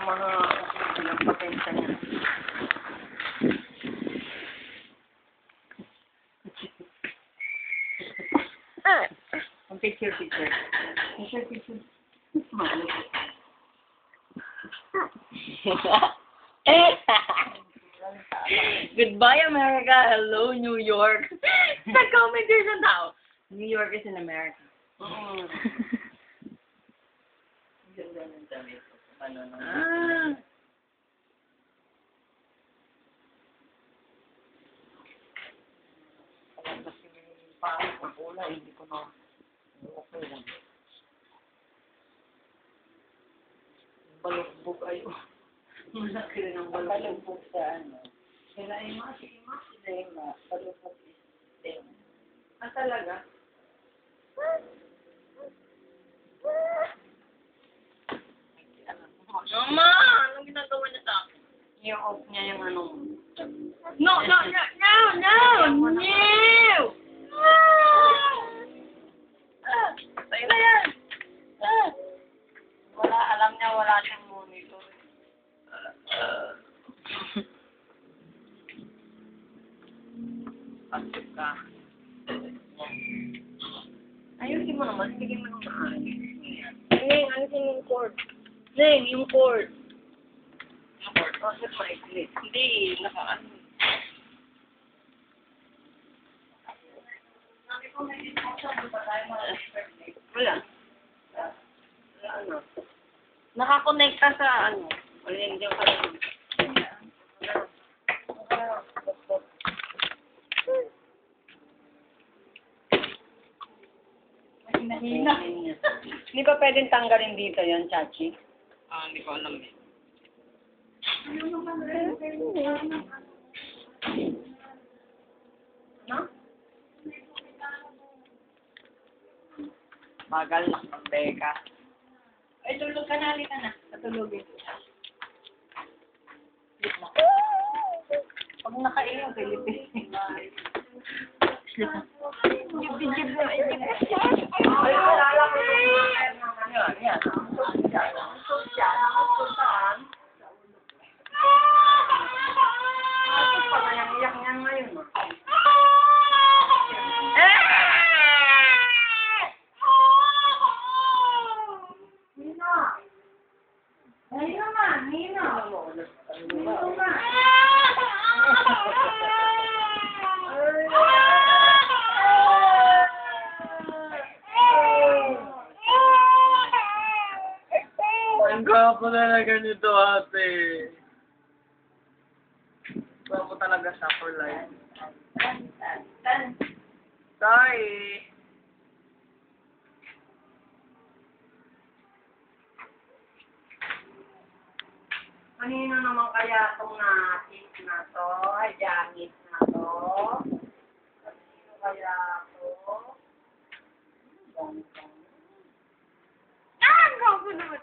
mga ilang patensya niya. Ang picture. Picture. Goodbye, America. Hello, New York. Nag-comment na tao. New York is in America. Ganda ng damit. Kasi parang pag-ula, hindi ko na okay lang. Balugbog ayo. Malaki rin ang balugbog sa ano. Sila ay balugbog is them. Ah, talaga? Mama! Anong ginagawa niya sa akin? I-off niya yung anong... No! Sa'yo na yan! Alam niya wala siyang monitor. Pasok ka. Ayusin mo naman, bigyan mo ng maayos. Neng, alisin yung cord. Neng, yung cord. Yung cord? Bakit maikli? Hindi, naka-ano. Wala. Ano? Nakakonekta sa ano. Wala yung dyan ka rin. Hina. Hindi ba pwedeng tanggalin dito yon, Chachi? Hindi ko alam eh. No? Bagal na, pagteka. Ay, tulog ka na, halika na. Patulogin. Pag nakain yung Philippines. Sleep na. Jib na. Ay, alala ko yung mga yan. Sultan. Pag-iyak niya ngayon. Nina. Ang gwapo talaga nito, ate. Gwapo talaga sa for life. Sorry. Kanino naman kaya itong natin na to? Ay, jacket na to? Kanino kaya to? Ah, gwapo naman.